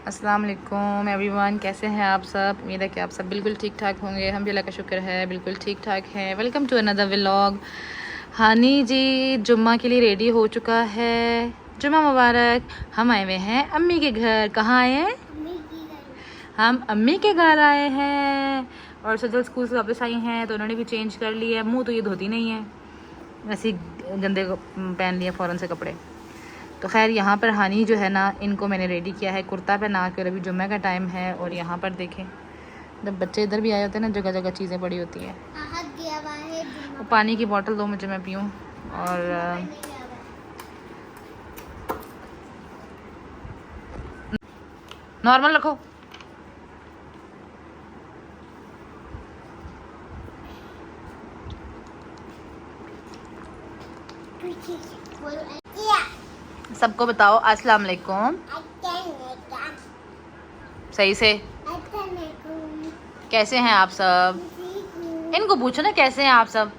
अस्सलाम वालेकुम एवरीवन, कैसे हैं आप सब। उम्मीद है कि आप सब बिल्कुल ठीक ठाक होंगे। हम भी अल्लाह का शुक्र है बिल्कुल ठीक ठाक हैं। Welcome to another vlog. Hani ji जुम्मा के लिए रेडी हो चुका है। जुम्मा मुबारक। हम आए हुए हैं अम्मी के घर। कहाँ आए हैं? हम अम्मी के घर आए हैं। और सजल स्कूल से वापस आई हैं तो उन्होंने भी चेंज कर लिया। मुँह तो ये धोती नहीं है, ऐसे गंदे पहन लिए फ़ौरन से कपड़े। तो खैर यहाँ पर हानी जो है ना, इनको मैंने रेडी किया है कुर्ता पहना कर। अभी जुम्मे का टाइम है और यहाँ पर देखें जब बच्चे इधर भी आए होते हैं ना, जगह जगह चीज़ें पड़ी होती हैं। वो पानी की बोतल दो मुझे, मैं पीऊँ। और नॉर्मल रखो। सबको बताओ अस्सलाम वालेकुम सही से। कैसे हैं आप सब? इनको पूछो ना कैसे हैं आप सब।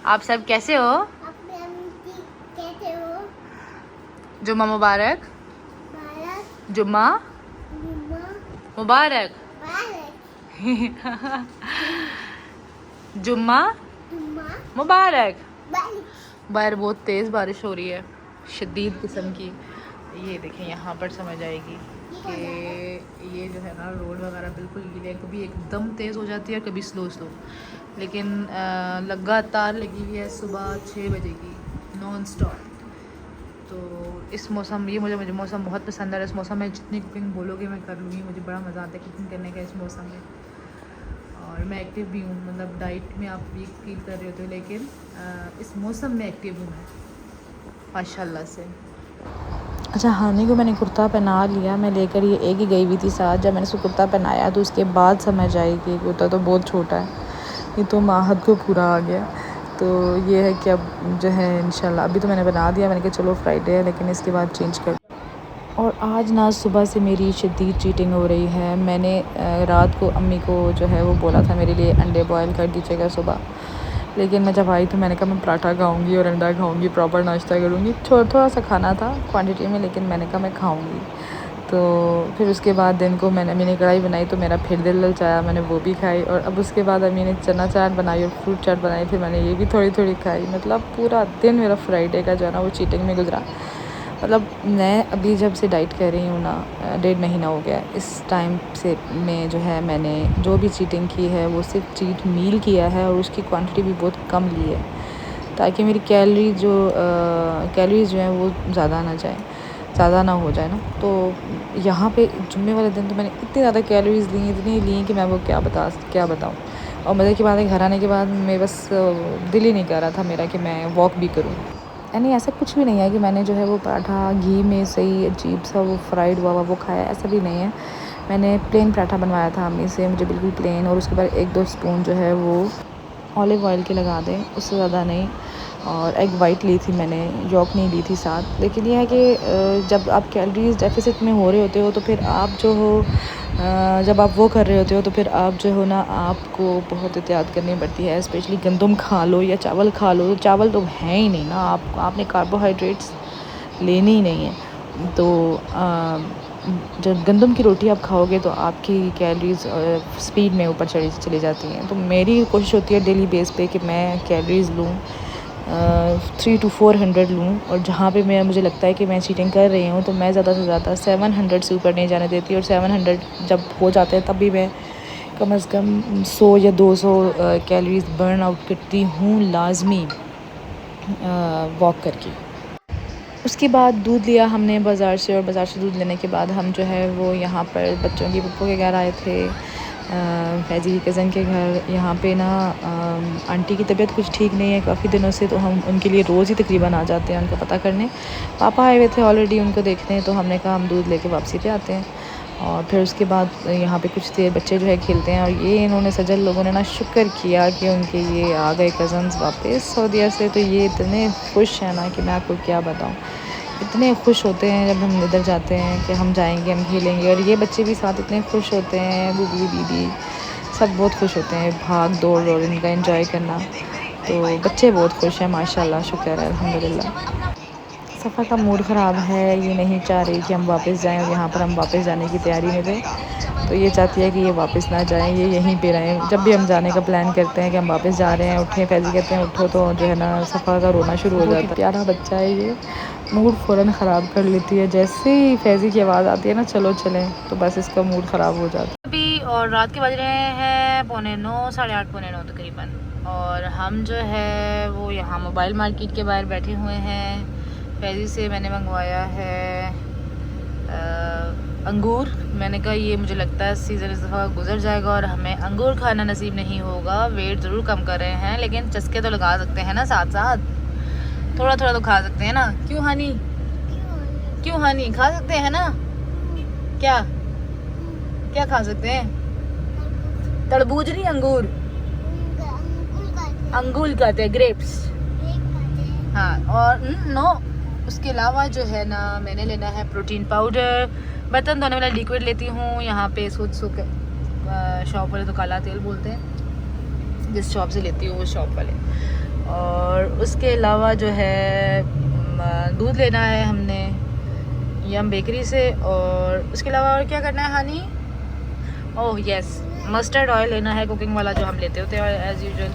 आप सब कैसे हो? जुम्मा मुबारक। जुम्मा मुबारक। जुम्मा मुबारक। बाहर बहुत तेज़ बारिश हो रही है, शदीद किस्म की। ये देखें यहाँ पर समझ आएगी कि ये जो है ना, रोड वगैरह बिल्कुल गीले है। कभी एकदम तेज़ हो जाती है, कभी स्लो स्लो, लेकिन लगातार लगी हुई है सुबह 6 बजे की नॉन स्टॉप। तो इस मौसम, ये मुझे मौसम बहुत पसंद है। इस मौसम में जितनी कुकिंग बोलोगे मैं कर लूँगी। मुझे बड़ा मज़ा आता है कुकिंग करने का इस मौसम में। और मैं एक्टिव भी हूँ, मतलब डाइट में आप वीक फील कर रहे होते हो, लेकिन इस मौसम में एक्टिव हूँ मैं माशाल्लाह से। अच्छा, हानि को मैंने कुर्ता पहना लिया। मैं लेकर ये एक ही गई हुई थी साथ। जब मैंने उसको कुर्ता पहनाया तो उसके बाद समझ आई कि कुर्ता तो बहुत छोटा है, ये तो माहद को पूरा आ गया। तो ये है कि अब जो है इंशाल्लाह, अभी तो मैंने बना दिया। मैंने कहा चलो फ्राइडे है, लेकिन इसके बाद चेंज कर। और आज ना सुबह से मेरी शदीद चीटिंग हो रही है। मैंने रात को अम्मी को जो है वो बोला था मेरे लिए अंडे बॉयल कर दीजिएगा सुबह, लेकिन मैं जब आई तो मैंने कहा मैं पराठा खाऊंगी और अंडा खाऊंगी, प्रॉपर नाश्ता करूंगी। थोड़ा सा खाना था क्वांटिटी में, लेकिन मैंने कहा मैं खाऊंगी। तो फिर उसके बाद दिन को मैंने कढ़ाई बनाई तो मेरा फिर दिल ललचाया, मैंने वो भी खाई। और अब उसके बाद अम्मी ने चना चाट बनाई और फ्रूट चाट बनाई, फिर मैंने ये भी थोड़ी थोड़ी खाई। मतलब पूरा दिन मेरा फ्राइडे का जो है ना वो चीटिंग में गुजरा। मतलब मैं अभी जब से डाइट कर रही हूँ ना, 1.5 महीना हो गया। इस टाइम से में जो है मैंने जो भी चीटिंग की है वो सिर्फ चीट मील किया है, और उसकी क्वांटिटी भी बहुत कम ली है, ताकि मेरी कैलोरीज़ जो है वो ज़्यादा ना हो जाए ना। तो यहाँ पे जुम्मे वाले दिन तो मैंने इतनी ज़्यादा कैलोरीज़ इतनी ली कि मैं वो क्या बताऊँ। और मज़े की बात है, घर आने के बाद मैं बस दिल ही नहीं कर रहा था मेरा कि मैं वॉक भी करूँ। यानी ऐसा कुछ भी नहीं है कि मैंने जो है वो पराठा घी में सही अजीब सा वो फ्राइड हुआ वो खाया, ऐसा भी नहीं है। मैंने प्लेन पराठा बनवाया था अम्मी से, मुझे बिल्कुल प्लेन, और उसके बाद 1-2 स्पून जो है वो ऑलिव ऑयल के लगा दें, उससे ज़्यादा नहीं। और एग वाइट ली थी मैंने, यॉक नहीं ली थी साथ। लेकिन यह है कि जब आप कैलोरीज डेफिसिट में हो रहे होते हो तो फिर आप जो हो जब आप वो कर रहे होते हो तो फिर आप जो हो ना, आपको बहुत एहतियात करनी पड़ती है। स्पेशली गंदम खा लो या चावल खा लो, चावल तो है ही नहीं ना, आपने कार्बोहाइड्रेट्स लेने ही नहीं है। तो जब गंदम की रोटी आप खाओगे तो आपकी कैलोरीज स्पीड में ऊपर चली जाती हैं। तो मेरी कोशिश होती है डेली बेस पे कि मैं कैलोरीज लूँ 300 to 400 लूँ, और जहाँ पे मुझे लगता है कि मैं चीटिंग कर रही हूँ तो मैं ज़्यादा से ज़्यादा 700 से ऊपर नहीं जाने देती। और 700 जब हो जाते हैं तब भी मैं कम से कम 100 या 200 कैलोरीज बर्न आउट करती हूँ लाजमी वॉक करके। उसके बाद दूध लिया हमने बाज़ार से, और बाज़ार से दूध लेने के बाद हम जो है वो यहाँ पर बच्चों की पप्पू के घर आए थे, फैज़ी की कज़न के घर। यहाँ पे ना आंटी की तबीयत कुछ ठीक नहीं है काफ़ी दिनों से, तो हम उनके लिए रोज़ ही तकरीबन आ जाते हैं उनका पता करने। पापा आए हुए थे ऑलरेडी उनको देखने, तो हमने कहा हम दूध लेके वापसी पे आते हैं। और फिर उसके बाद यहाँ पे कुछ देर बच्चे जो है खेलते हैं, और ये इन्होंने सजल लोगों ने ना शुक्र किया कि उनके ये आ गए कज़न्स वापस सऊदीया से। तो ये इतने खुश हैं ना कि मैं आपको क्या बताऊँ। इतने खुश होते हैं जब हम इधर जाते हैं कि हम जाएंगे, हम खेलेंगे। और ये बच्चे भी साथ इतने खुश होते हैं, बूबी दीदी सब बहुत खुश होते हैं, भाग दौड़ और इनका एंजॉय करना। तो बच्चे बहुत खुश हैं माशाल्लाह, शुक्र है अल्हम्दुलिल्लाह। सफ़ा का मूड ख़राब है, ये नहीं चाह रही कि हम वापस जाएं और यहाँ पर हम वापस जाने की तैयारी में थे। तो ये चाहती है कि ये वापस ना जाएं, ये यहीं पे रहें। जब भी हम जाने का प्लान करते हैं कि हम वापस जा रहे हैं, उठें, फैज़ी कहते हैं उठो, तो जो है ना सफ़ा का रोना शुरू हो जाता है। प्यारा बच्चा है ये, मूड फ़ौरन ख़राब कर लेती है। जैसे ही फैज़ी की आवाज़ आती है ना चलो चलें, तो बस इसका मूड ख़राब हो जाता है। अभी और रात के बज रहे हैं 9:45, 8:30 पौने 9 तकरीबन, और हम जो है वो यहाँ मोबाइल मार्केट के बाहर बैठे हुए हैं। फैज़ी से मैंने मंगवाया है अंगूर। मैंने कहा ये मुझे लगता है सीज़न इस दफ़ा गुजर जाएगा और हमें अंगूर खाना नसीब नहीं होगा। वेट ज़रूर कम कर रहे हैं, लेकिन चस्के तो लगा सकते हैं ना, साथ साथ थोड़ा थोड़ा तो खा सकते हैं ना। क्यों हानी, क्यों हानी, खा सकते हैं ना। क्या क्या खा सकते हैं? तरबूज नहीं, अंगूर, अंगूर खाते हैं, ग्रेप्स। हाँ, और नो, उसके अलावा जो है ना मैंने लेना है प्रोटीन पाउडर। बर्तन धोने वाला लिक्विड लेती हूँ यहाँ पे सुख शॉप वाले तो काला तेल बोलते हैं, जिस शॉप से लेती हूँ वो शॉप वाले। और उसके अलावा जो है दूध लेना है हमने यम बेकरी से। और उसके अलावा और क्या करना है हानी? ओह यस, मस्टर्ड ऑयल लेना है, कुकिंग वाला जो हम लेते होते हैं एज यूजुअल।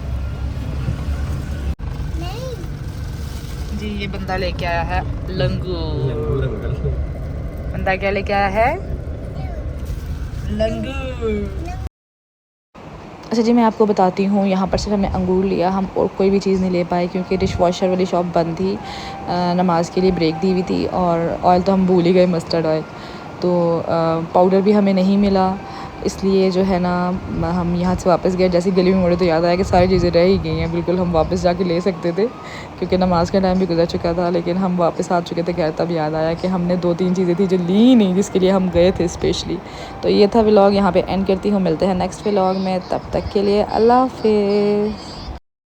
जी ये बंदा लेके आया है लंगूर। बंदा क्या लेके आया है? लंगूर। अच्छा जी, मैं आपको बताती हूँ, यहाँ पर सिर्फ हमने अंगूर लिया, हम और कोई भी चीज़ नहीं ले पाए क्योंकि डिश वॉशर वाली शॉप बंद थी, नमाज के लिए ब्रेक दी हुई थी। और ऑयल तो हम भूल ही गए, मस्टर्ड ऑयल। तो पाउडर भी हमें नहीं मिला, इसलिए जो है ना हम यहाँ से वापस गए। जैसे गली में मुड़े तो याद आया कि सारी चीज़ें रह ही गई हैं, बिल्कुल हम वापस जाके ले सकते थे क्योंकि नमाज का टाइम भी गुजर चुका था। लेकिन हम वापस आ चुके थे घर, तब याद आया कि हमने 2-3 चीज़ें थी जो ली नहीं, जिसके लिए हम गए थे स्पेशली। तो ये था व्लॉग, यहाँ पे एंड करती हूँ। मिलते हैं नेक्स्ट व्लॉग में, तब तक के लिए अल्लाह हाफिज़।